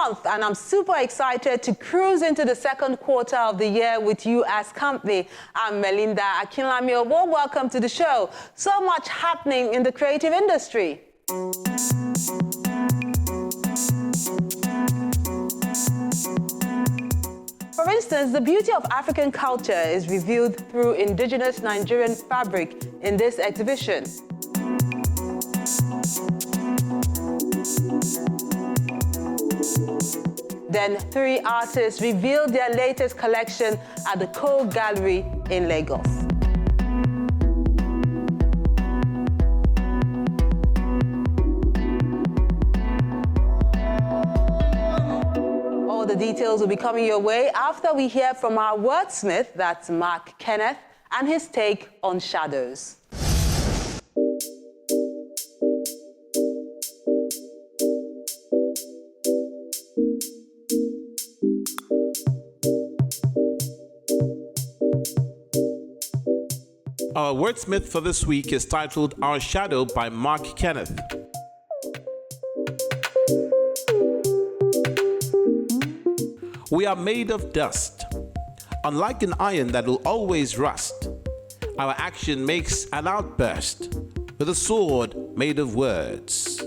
month, and I'm super excited to cruise into the second quarter of the year with you as company. I'm Melinda Akinlami. A warm welcome to the show. So much happening in the creative industry. For instance, the beauty of African culture is revealed through indigenous Nigerian fabric in this exhibition. Then 3 artists revealed their latest collection at the Cole Gallery in Lagos. All the details will be coming your way after we hear from our wordsmith, that's Mark Kenneth, and his take on shadows. Our wordsmith for this week is titled Our Shadow by Mark Kenneth. We are made of dust. Unlike an iron that will always rust, our action makes an outburst with a sword made of words.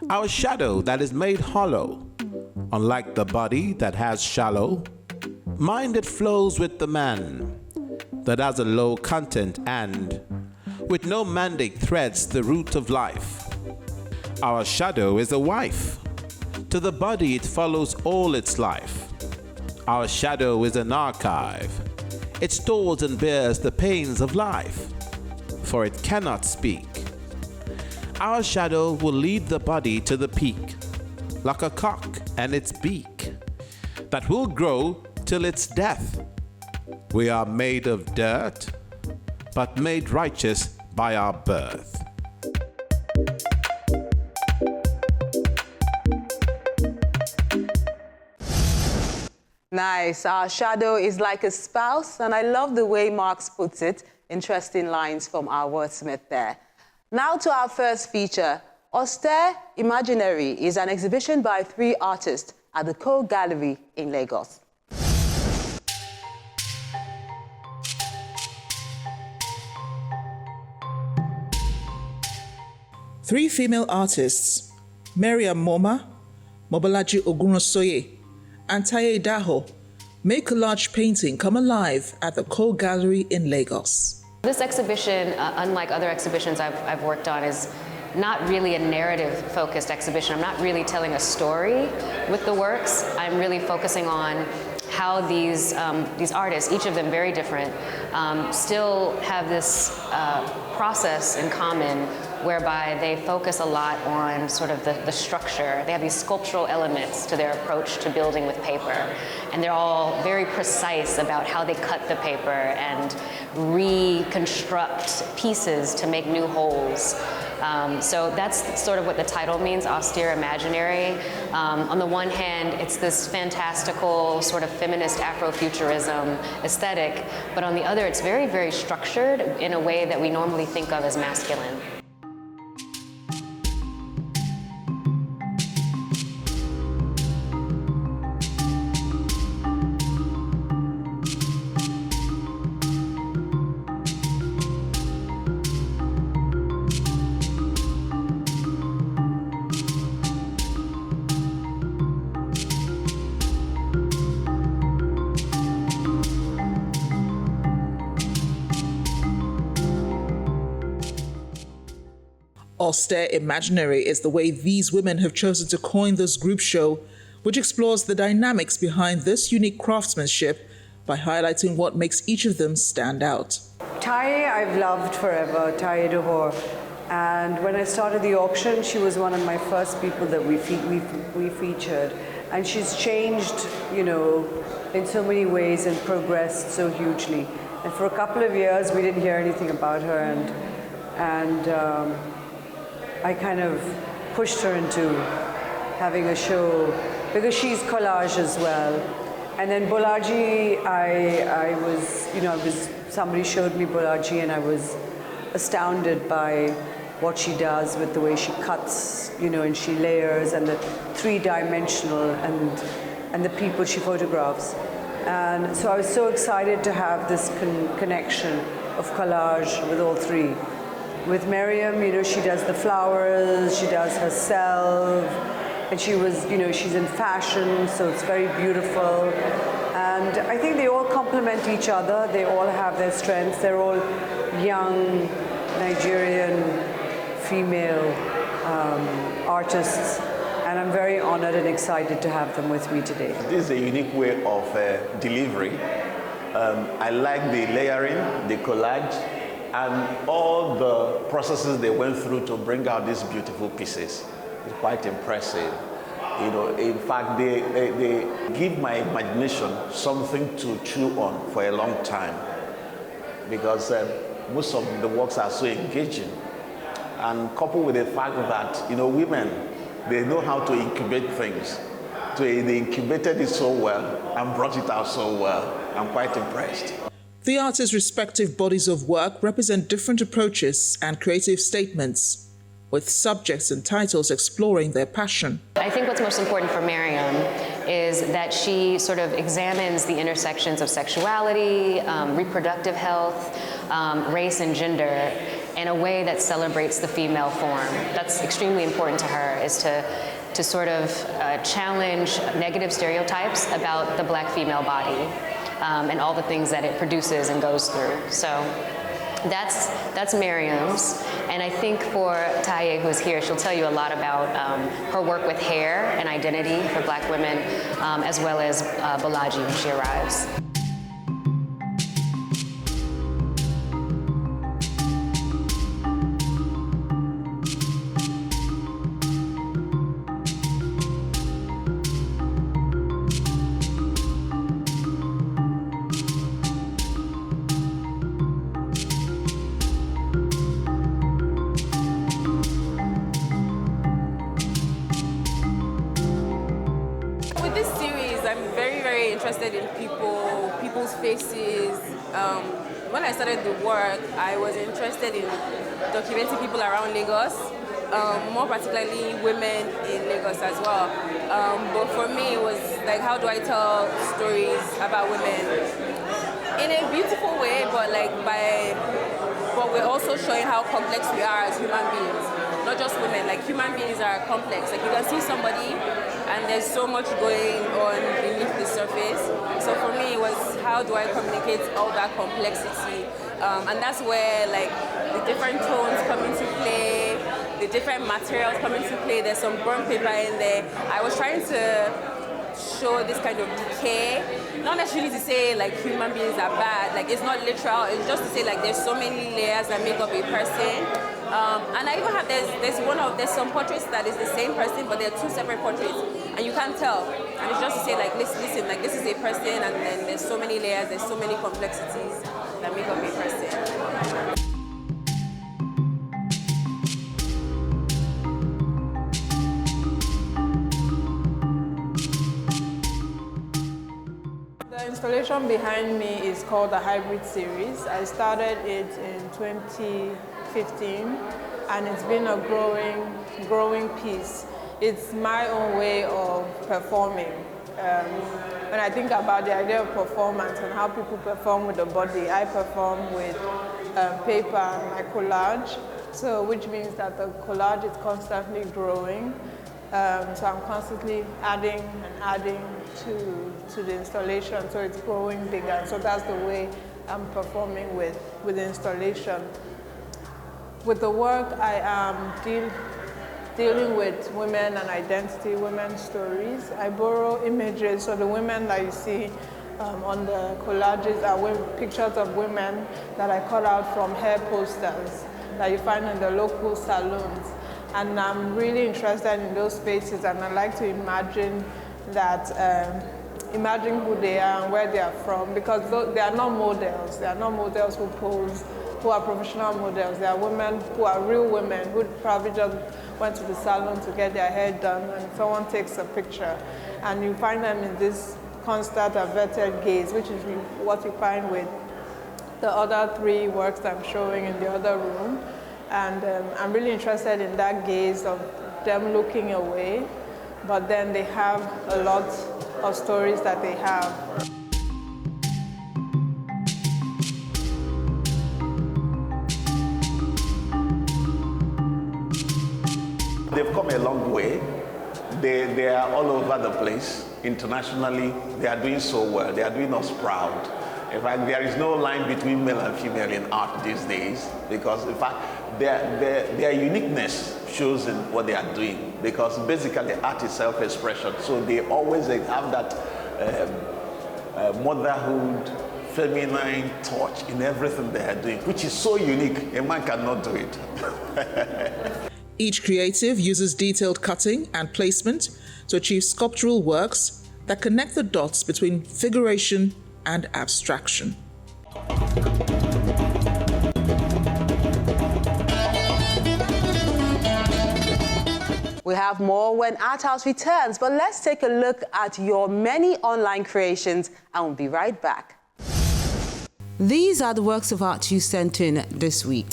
Our shadow that is made hollow, unlike the body that has shallow mind that flows with the man, that has a low content and, with no mandate, threads the root of life. Our shadow is a wife. To the body it follows all its life. Our shadow is an archive. It stores and bears the pains of life, for it cannot speak. Our shadow will lead the body to the peak, like a cock and its beak, that will grow till its death. We are made of dirt, but made righteous by our birth. Nice. Our shadow is like a spouse, and I love the way Marx puts it. Interesting lines from our wordsmith there. Now to our first feature. Austere Imaginary is an exhibition by 3 artists at the Cole Gallery in Lagos. Three female artists, Mariam Moma, Mobolaji Ogunrosoye, and Taye Daho, make a large painting come alive at the Cole Gallery in Lagos. This exhibition, unlike other exhibitions I've worked on, is not really a narrative-focused exhibition. I'm not really telling a story with the works. I'm really focusing on how these artists, each of them very different, still have this process in common whereby they focus a lot on sort of the structure. They have these sculptural elements to their approach to building with paper. And they're all very precise about how they cut the paper and reconstruct pieces to make new holes. So that's sort of what the title means, Austere Imaginary. On the one hand, it's this fantastical sort of feminist Afrofuturism aesthetic, but on the other, it's very, very structured in a way that we normally think of as masculine. Austere Imaginary is the way these women have chosen to coin this group show, which explores the dynamics behind this unique craftsmanship by highlighting what makes each of them stand out. Taye I've loved forever, Taye Daho. And when I started the auction, she was one of my first people that we featured. And she's changed, you know, in so many ways and progressed so hugely. And for a couple of years, we didn't hear anything about her, and I kind of pushed her into having a show because she's collage as well. And then Bolaji, somebody showed me Bolaji and I was astounded by what she does with the way she cuts and she layers, and the three-dimensional, and the people she photographs. And so I was so excited to have this connection of collage with all three. With Miriam, she does the flowers, she does herself, and she's in fashion, so it's very beautiful. And I think they all complement each other. They all have their strengths. They're all young Nigerian female artists, and I'm very honored and excited to have them with me today. This is a unique way of delivery. I like the layering, the collage, and all the processes they went through to bring out these beautiful pieces. It's quite impressive. In fact, they give my imagination something to chew on for a long time, because most of the works are so engaging. And coupled with the fact that, women, they know how to incubate things. So they incubated it so well and brought it out so well. I'm quite impressed. The artists' respective bodies of work represent different approaches and creative statements, with subjects and titles exploring their passion. I think what's most important for Miriam is that she sort of examines the intersections of sexuality, reproductive health, race and gender in a way that celebrates the female form. That's extremely important to her, is to sort of challenge negative stereotypes about the Black female body and all the things that it produces and goes through. So that's Miriam's. And I think for Taye, who's here, she'll tell you a lot about her work with hair and identity for Black women, as well as Bolaji when she arrives. Interested in people's faces. When I started the work, I was interested in documenting people around Lagos, more particularly women in Lagos as well. But for me, it was like, how do I tell stories about women in a beautiful way, but we're also showing how complex we are as human beings. Not just women, like human beings are complex. Like you can see somebody and there's so much going on beneath the surface. So for me, it was how do I communicate all that complexity? And that's where like the different tones come into play, the different materials come into play. There's some burnt paper in there. I was trying to show this kind of decay, not necessarily to say like human beings are bad, like it's not literal, it's just to say like there's so many layers that make up a person. And I even have, there's some portraits that is the same person, but they're two separate portraits, and you can't tell. And it's just to say like, listen, like this is a person, and then there's so many layers, there's so many complexities that make up a person. The installation behind me is called the Hybrid Series. I started it in 2015, and it's been a growing piece. It's my own way of performing. When I think about the idea of performance and how people perform with the body, I perform with paper and my collage, so which means that the collage is constantly growing. So I'm constantly adding and adding to the installation, so it's growing bigger. So that's the way I'm performing with the installation. With the work, I am dealing with women and identity, women's stories. I borrow images, so the women that you see on the collages are pictures of women that I cut out from hair posters that you find in the local salons. And I'm really interested in those faces, and I like to imagine who they are and where they are from, because they are not models. They are not models who pose, who are professional models. They are women who are real women who probably just went to the salon to get their hair done, and someone takes a picture. And you find them in this constant averted gaze, which is what you find with the other three works I'm showing in the other room. And I'm really interested in that gaze of them looking away, but then they have a lot of stories that they have. They've come a long way. They are all over the place. Internationally, they are doing so well. They are doing us proud. In fact, there is no line between male and female in art these days because, in fact, their uniqueness shows in what they are doing because basically art is self-expression. So they always have that motherhood, feminine touch in everything they are doing, which is so unique. A man cannot do it. Each creative uses detailed cutting and placement to achieve sculptural works that connect the dots between figuration and abstraction. We have more when Art House returns, but let's take a look at your many online creations and we'll be right back. These are the works of art you sent in this week.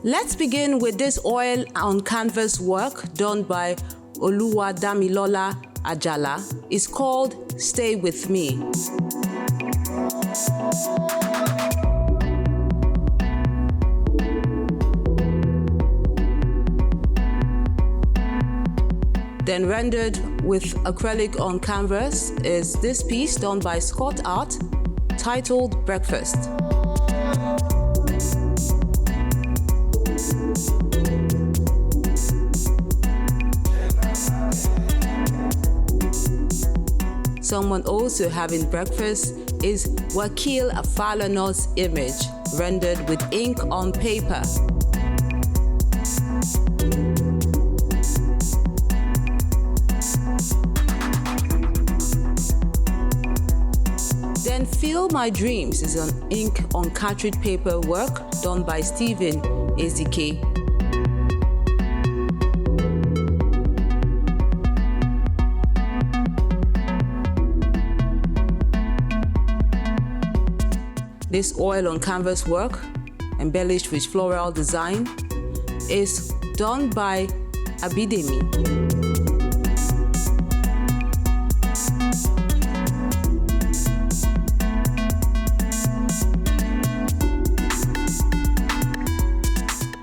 Let's begin with this oil on canvas work done by Oluwadamilola Ajala. It's called Stay With Me. Then rendered with acrylic on canvas is this piece done by Scott Art titled Breakfast. Someone also having breakfast is Wakil Afalano's image, rendered with ink on paper. Then Feel My Dreams is an ink on cartridge paper work done by Stephen Ezike. This oil on canvas work, embellished with floral design, is done by Abidemi.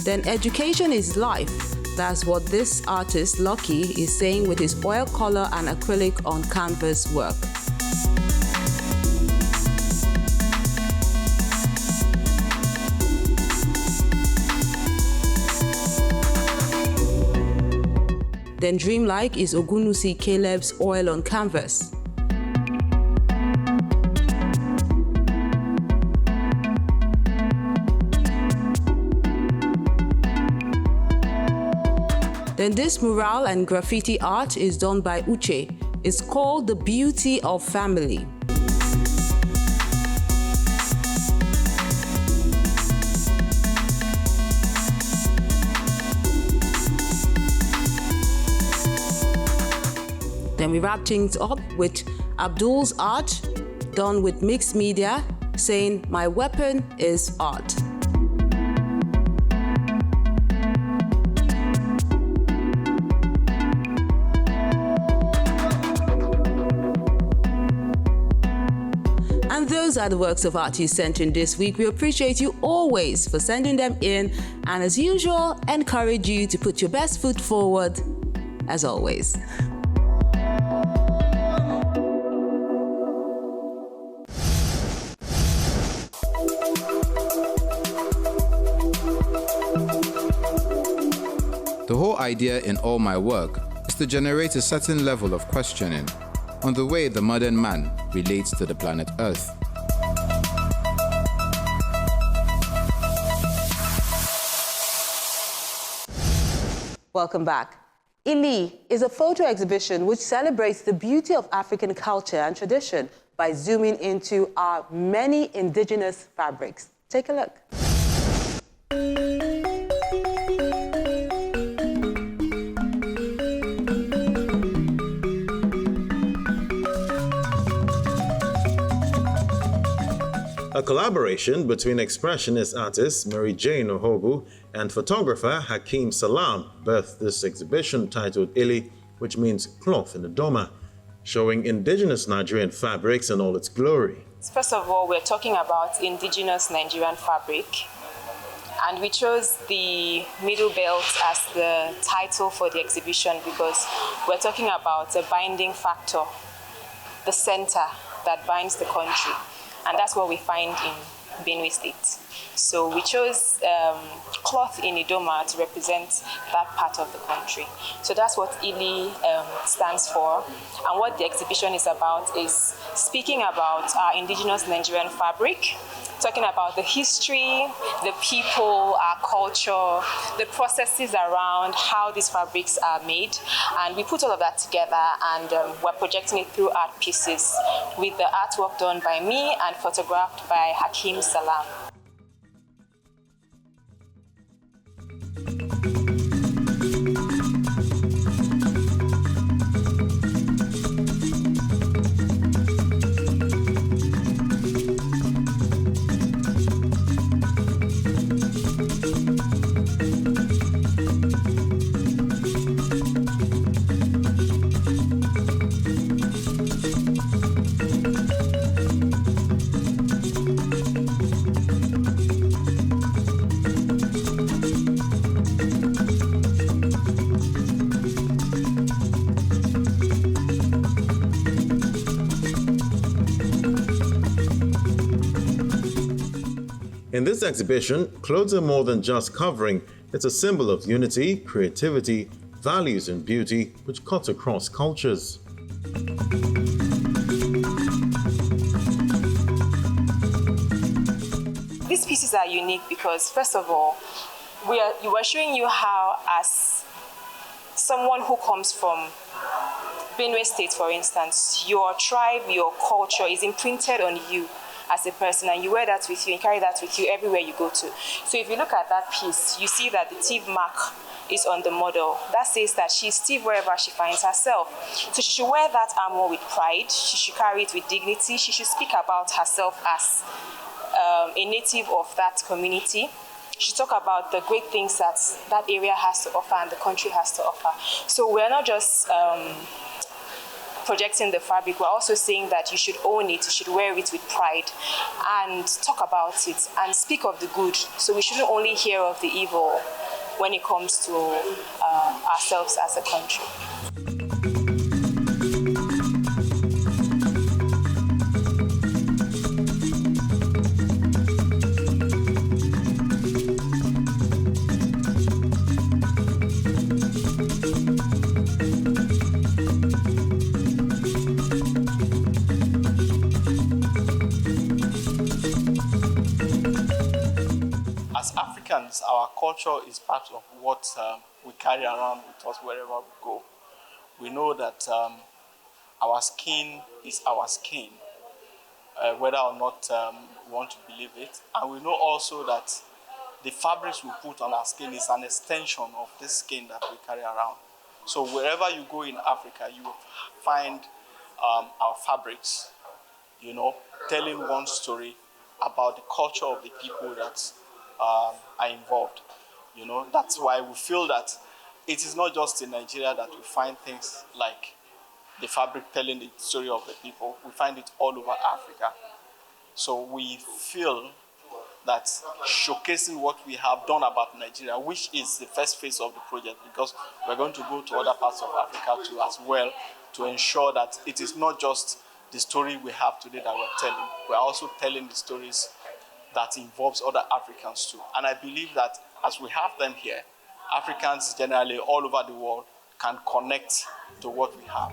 Then education is life. That's what this artist, Lucky, is saying with his oil color and acrylic on canvas work. Then Dreamlike is Ogunusi Caleb's oil on canvas. Then this mural and graffiti art is done by Uche. It's called The Beauty of Family. Then we wrap things up with Abdul's art, done with mixed media, saying, "My weapon is art." And those are the works of art you sent in this week. We appreciate you always for sending them in, and as usual, encourage you to put your best foot forward, as always. The whole idea in all my work is to generate a certain level of questioning on the way the modern man relates to the planet Earth. Welcome back. Ili is a photo exhibition which celebrates the beauty of African culture and tradition by zooming into our many indigenous fabrics. Take a look. A collaboration between expressionist artist Mary Jane Ohobu and photographer Hakeem Salam birthed this exhibition titled Ili, which means cloth in Idoma, showing indigenous Nigerian fabrics in all its glory. First of all, we're talking about indigenous Nigerian fabric, and we chose the Middle Belt as the title for the exhibition because we're talking about a binding factor, the center that binds the country, and that's what we find in Benue State. So we chose cloth in Idoma to represent that part of the country. So that's what Ili stands for. And what the exhibition is about is speaking about our indigenous Nigerian fabric, talking about the history, the people, our culture, the processes around how these fabrics are made. And we put all of that together and we're projecting it through art pieces with the artwork done by me and photographed by Hakeem Salam. In this exhibition, clothes are more than just covering. It's a symbol of unity, creativity, values and beauty, which cuts across cultures. These pieces are unique because, first of all, we are showing you how, as someone who comes from Benue State, for instance, your tribe, your culture is imprinted on you as a person, and you wear that with you and carry that with you everywhere you go to. So if you look at that piece, you see that the Tiv mark is on the model. That says that she's Tiv wherever she finds herself. So she should wear that armor with pride, she should carry it with dignity, she should speak about herself as a native of that community. She talk about the great things that that area has to offer and the country has to offer. So we're not just projecting the fabric, we're also saying that you should own it, you should wear it with pride and talk about it and speak of the good. So we shouldn't only hear of the evil when it comes to ourselves as a country. As Africans, our culture is part of what we carry around with us wherever we go. We know that our skin is our skin, whether or not we want to believe it. And we know also that the fabrics we put on our skin is an extension of this skin that we carry around. So wherever you go in Africa, you will find our fabrics, you know, telling one story about the culture of the people that are involved. You know, that's why we feel that it is not just in Nigeria that we find things like the fabric telling the story of the people. We find it all over Africa. So we feel that showcasing what we have done about Nigeria, which is the first phase of the project, because we're going to go to other parts of Africa too as well to ensure that it is not just the story we have today that we're telling. We're also telling the stories that involves other Africans too. And I believe that as we have them here, Africans generally all over the world can connect to what we have.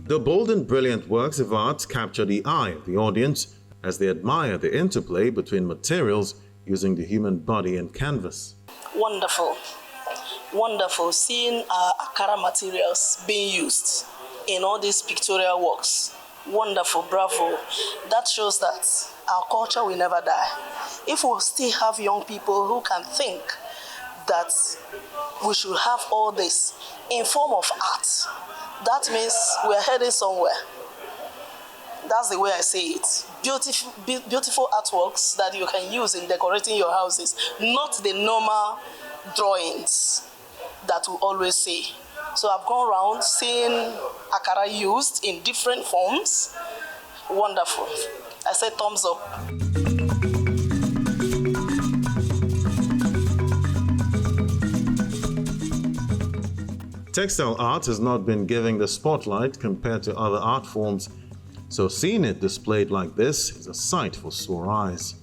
The bold and brilliant works of art capture the eye of the audience as they admire the interplay between materials using the human body and canvas. Wonderful. Wonderful seeing Akara materials being used in all these pictorial works. Wonderful, bravo. That shows that our culture will never die. If we still have young people who can think that we should have all this in form of art, that means we're heading somewhere. That's the way I say it. Beautiful artworks that you can use in decorating your houses, not the normal drawings that we always see. So I've gone around seeing akara used in different forms. Wonderful. I say thumbs up. Textile art has not been given the spotlight compared to other art forms, so seeing it displayed like this is a sight for sore eyes.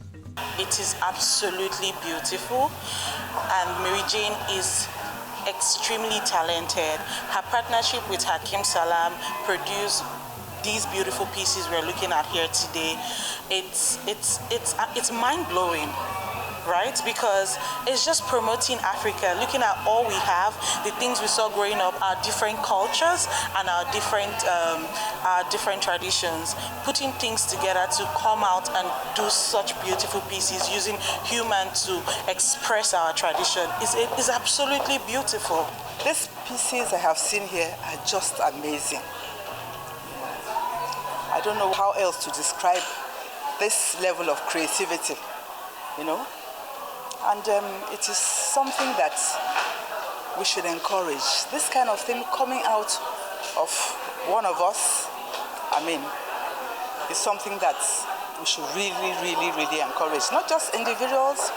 It is absolutely beautiful, and Mary Jane is extremely talented. Her partnership with Hakim Salam produced these beautiful pieces we're looking at here today. It's mind-blowing, right? Because it's just promoting Africa, looking at all we have, the things we saw growing up, our different cultures and our different traditions, putting things together to come out and do such beautiful pieces using human to express our tradition is absolutely beautiful. These pieces I have seen here are just amazing. I don't know how else to describe this level of creativity, you know? And it is something that we should encourage. This kind of thing coming out of one of us, I mean, is something that we should really encourage. Not just individuals,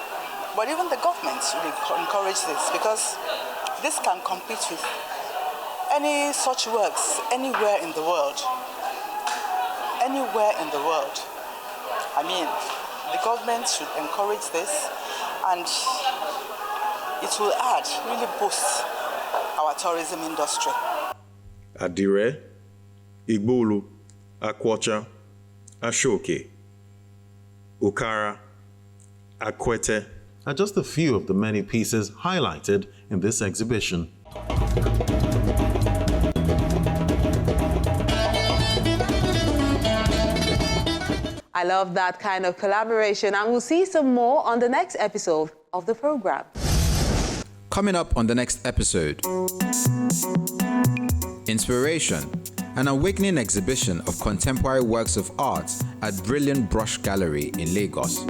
but even the government should encourage this, because this can compete with any such works anywhere in the world. Anywhere in the world. I mean, the government should encourage this, and it will add, really boost our tourism industry. Adire, Igbolu, Akwacha, Ashoke, Ukara, Akwete are just a few of the many pieces highlighted in this exhibition. I love that kind of collaboration, and we'll see some more on the next episode of the program. Coming up on the next episode, Inspiration, an awakening exhibition of contemporary works of art at Brilliant Brush Gallery in Lagos.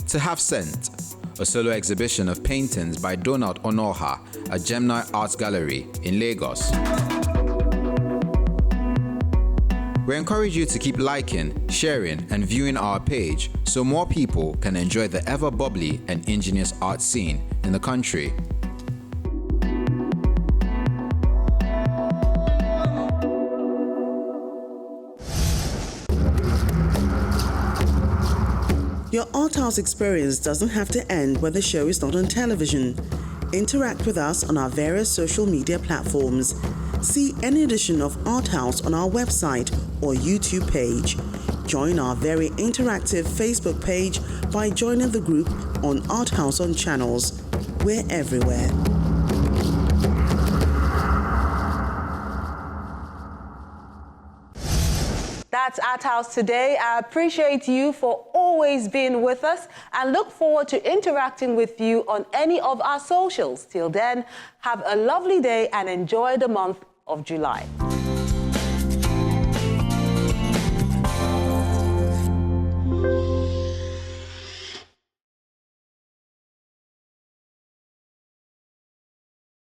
To Have Scent, a solo exhibition of paintings by Donald Onoha at Gemini Art Gallery in Lagos. We encourage you to keep liking, sharing, and viewing our page so more people can enjoy the ever bubbly and ingenious art scene in the country. Your art house experience doesn't have to end when the show is not on television. Interact with us on our various social media platforms. See any edition of Art House on our website or YouTube page. Join our very interactive Facebook page by joining the group on Art House on Channels. We're everywhere. That's Art House today. I appreciate you for always being with us and look forward to interacting with you on any of our socials. Till then, have a lovely day and enjoy the month of July.